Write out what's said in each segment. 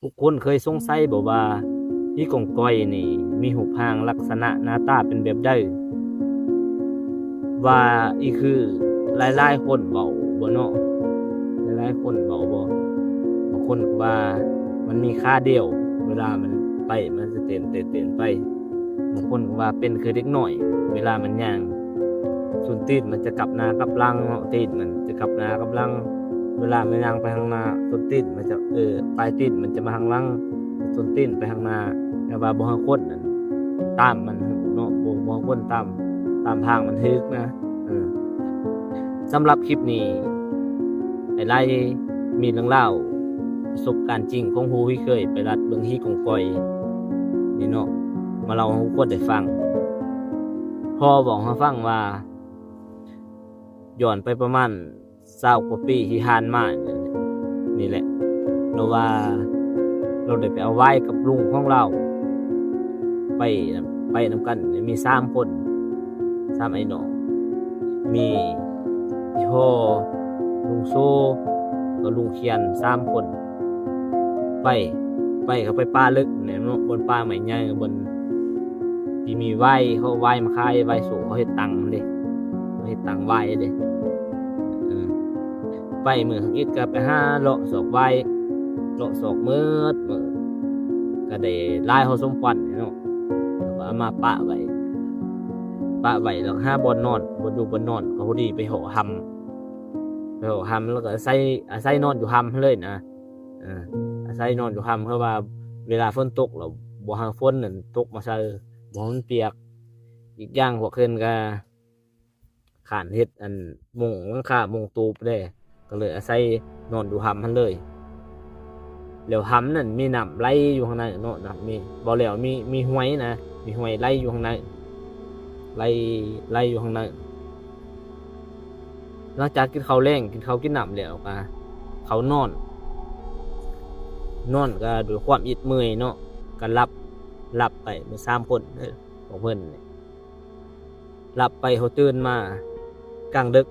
ทุกคนเคยสงสัยบ่ว่าพี่กองก้อยนี่มีรูปร่างลักษณะหน้าตาเป็นแบบใดว่าอีคือหลายๆคนเว้าบ่เนาะหลายๆคนเว้าบ่บางคนก็ว่ามันมีขาเดียว เวลามันไปมันจะเต้นไปบางคนก็ว่าเป็นคือเด็กน้อยเวลามันย่างส่วนตีนมันจะกลับหน้ากลับหลังเนาะตีนมันจะกลับหน้ากลับหลังเวลามันย่างไปข้างหน้าส่วนตีนมันจะปลายตีนมันจะมาข้างหลังส่วนตีนไปข้างหน้าแต่ว่าบ่ฮั่นคนนั่นตามมันเนาะบ่ฮั่นคนตามทางมันทึกนะสำหรับคลิปนี้ไอ้ไล่มีเรื่องเล่าประสบการณ์จริงของผู้ที่เคยไปรัดเบิ่งฮีกองก้อยนี่เนาะมาเล่าให้ทุกคนได้ฟังพ่อบอกให้ฟังว่าย้อนไปประมาณ20 กว่าปีที่ผ่านมานี่แหละเราว่าเราได้ไปเอาไว้กับลุงของเราไปนำกันมี3 คน3ไอ้น้องมีพ่อลุงโซกับลุงเคียน3 คนไปเขาไปป่าลึกเนี่ยเนาะบนป่าใหม่ใหญ่บนที่มีไว้เขาไว้มาขายไว้สูงเขาเฮ็ดตังค์เด้เขาเฮ็ดตังค์ไว้เด้ไปมื้ออีกก็ไปหาเลาะศอกไว้เลาะศอกมื้อก็ได้หลายพอสมควรเนาะแล้วก็เอามาปะไว้แล้วหาบ่อนนอนบ่อยู่บ่อนนอนก็พอดีไปเหาะหำแล้วก็อาศัยนอนอยู่หำเลยนะอาศัยนอนอยู่หำเพราะว่าเวลาฝนตกแล้วบ่ให้ฝนนั่นตกมาใส่บ่ให้มันเปียกอีกอย่างพวกเพิ่นก็ขานเฮ็ดอันมุงหลังคามุงตูบเด้ก็เลยอาศัยนอนอยู่หำหั่นเลยแล้วหำนั่นมีน้ำไหลอยู่ข้างในเนาะน้ำมีบ่แล้วมีห้วยนะมีห้วยไหลอยู่ข้างในไหลอยู่ข้างในหลังจากกินข้าวแลงกินข้าวกินน้ำแล้วก็เขานอนก็ด้วยความอิดเมื่อยเนาะก็หลับไปมื้อ3 คนของเพิ่นนี่หลับไปเขาตื่นมากลางดึก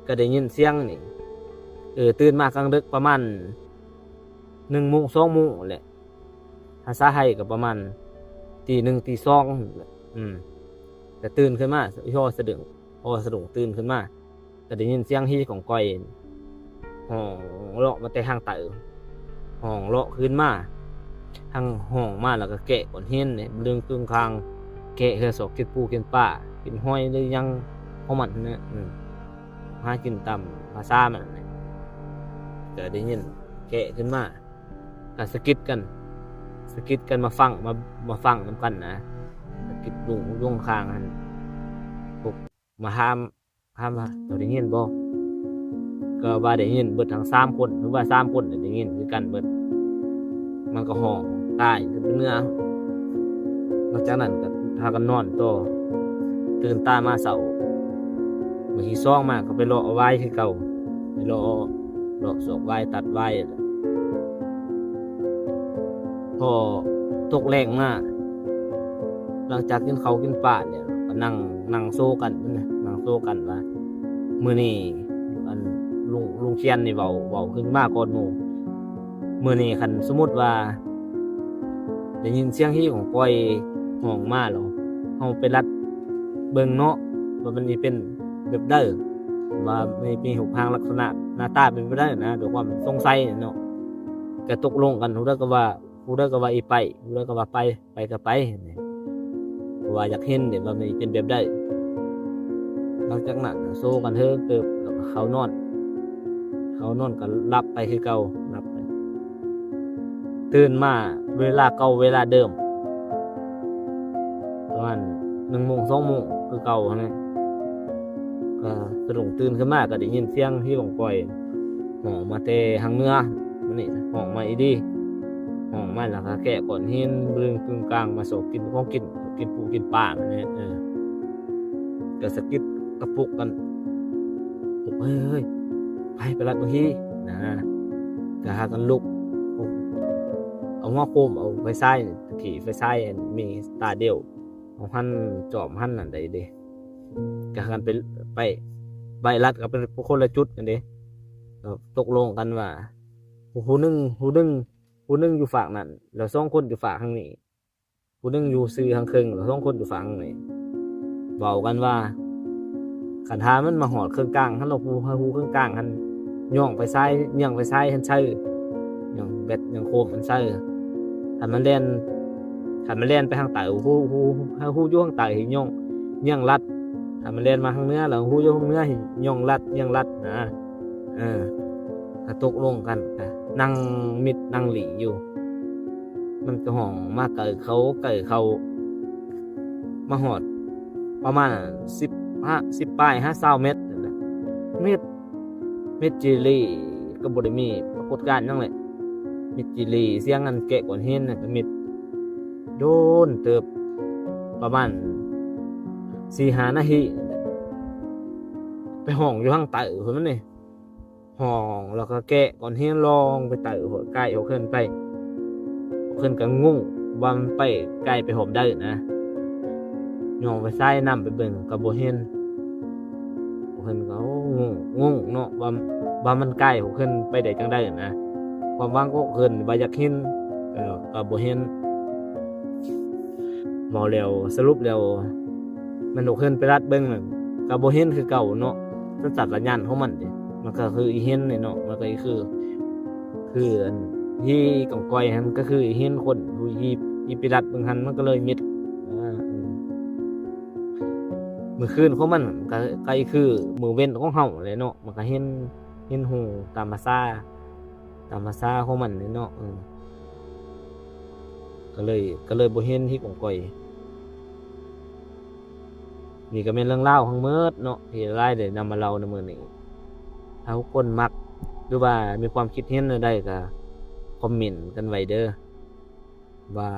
ก็ได้ยินเสียงนี่ตื่นมากลางดึกประมาณ1 โมง 2 โมงแหละภาษาไทยก็ประมาณตี 1 ตี 2ก็ตื่นขึ้นมาพอสะดุ้งตื่นขึ้นมาก็ได้ยินเสียงฮีของก้อยห้องเลาะมาแต่ทางใต้ห้องเลาะขึ้นมาทางห้องมาแล้วก็แกะก้อนหินนี่เรื่องตึงคางแกะเฮือศอกกินปูกินป่ากินห้อยหรือยังของมันเนี่ยหากินตามภาษามันนี่ก็ได้ยินแกะขึ้นมาก็สะกิดกันมาฟังนำกันนะสะกิดลุงย่งคางหั่นพวกมาห้ามว่าเจ้าได้ยินบ่ก็ว่าได้ยินเบิดทั้ง3 คนหรือว่า3 คนได้ยินคือกันเบิดมันก็ห้องตายคือเนื้อหลังจากนั้นก็พากันนอนต่อตื่นตามาเช้ามื้อที่2มาก็ไปเลาะเอาไว้คือเก่าไปเลาะศอกไว้ตัดไว้พอตกแรงมาหลังจากกินข้าวกินปลาเนี่ยก็นั่งโซกันนั่งโซกันว่ามื้อนี้อันลุงเชียนนี่เว้าขึ้นมาก่อนหมู่มื้อนี้คันสมมุติว่าได้ยินเสียงฮีของก้อยห้องมาแล้วเฮาไปรัดเบิ่งเนาะว่ามันสิเป็นแบบใดว่ามีรูปร่างลักษณะหน้าตาเป็นไปได้นะด้วยความสงสัยเนาะก็ตกลงกันผู้ใดก็ว่าอีไปผู้ใดก็ว่าไปก็ไปเพราะว่าอยากเห็นว่ามันเป็นแบบใดหลังจากนั้นโซกันเถิงเติบแล้วก็เขานอนก็หลับไปคือเก่าหลับไปตื่นมาเวลาเก่าเวลาเดิมประมาณ1 โมง 2 โมงคือเก่านะก็สะดุ้งตื่นขึ้นมาก็ได้ยินเสียงที่ของก้อยห้องมาแต่ทางเหนือมันนี่ห้องมาอีดีห้องมาแล้วก็แกะก้อนหินบึงกึ่งกลางมาสกกินของกินปูกินปลามันนี่ก็สะกิดกระปุกกันเฮ้ยไปรัดบางทีนะก็หากันลุกเอาหัวโคมเอาไฟฉายขี่ไฟฉายมีตาเดียวเอาหั่นจอมหั่นนั่นได้เด้ก็กันไปรัดก็เป็นคนละจุดกันเด้ตกลงกันว่าผู้นึง ผู้หนึงอยู่ฝั่งนั้นแล้วสองคนอยู่ฝั่งทางนี้ผู้หนึงอยู่ซื่อทางครึ่งแล้วสองคนอยู่ฝั่งนี้เว้ากันว่าคันหามันมาหอดเครื่องกลางคันเราฮู้เครื่องกลางคันย่องไปซ้ายย่องไปซ้ายคันใช่ย่องเบ็ดย่องโคมมันใช่คันมันแล่นไปทางใต้ฮู้อยู่ทางใต้ให้ย่องลัดถ้ามันแล่นมาทางเหนือแล้วฮู้อยู่ทางเหนือให้ย่องลัดนะก็ตกลงกันก็นั่งมิดนั่งหลีอยู่ มันก็ห้องมาเกิดเขามาหอดประมาณ10ป้าย50 เมตรนั่นแหละเม็ดจิลีก็บ่ได้มีปรากฏการณ์หยังแหละเม็ดจิลีเสียงอันแกะก่อนเห็นน่ะก็เม็ดโดนเติบประมาณ4-5 นาทีนั่นแหละไปห้องอยู่ข้างใต้เพิ่นมันนี่ห้องแล้วก็แกะก่อนเห็นลองไปไต่หัวใกล้เอาขึ้นไปเพิ่นก็งงว่ามันไปไกลไปหอมได้นะย่องไปซ้ายน้ำไปเบิ่งก็บ่เห็นเพิ่นก็งงเนาะว่ามันใกล้เพิ่นไปได้จังได๋นะความหวังของเพิ่นว่าอยากเห็นก็บ่เห็นเว้าแล้วสรุปแล้วมันเพิ่นไปรัดเบิ่งนั่นก็บ่เห็นคือเก่าเนาะสัญชาตญาณของมันเด้มันก็คืออีเห็นนี่เนาะมันก็คืออันที่กองก้อยหันก็คือเห็นคนผู้ที่ไปรัดเบิ่งหันมันก็เลยมิดมื้อคืนของมันก็คือมื้อเว้นของเฮาแหละเนาะมันก็เห็นหูตามภาษาของมันเนาะก็เลยบ่เห็นที่กองก้อยนี่ก็เป็นเรื่องเล่าวทั้งหมดเนาะที่รายได้นำมาเล่าในมื้อนี้ถ้าทุกคนมักหรือว่ามีความคิดเห็นใดก็คอมเมนต์กันไว้เด้อว่า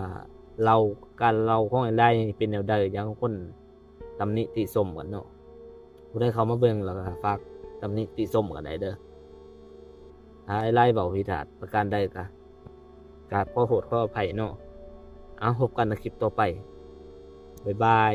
การเล่าของไอ้ได้เป็นแนวใดอย่างคนตำหนิติชมกันเนาะผู้ใดเข้ามาเบิ่งแล้วก็ฝากตำหนิติชมกันได้เด้อถ้าไอ้ไล่เบาผิดพลาดประการใดก็ขอโทษขออภัยเนาะเอาพบกันในคลิปต่อไปบ๊ายบาย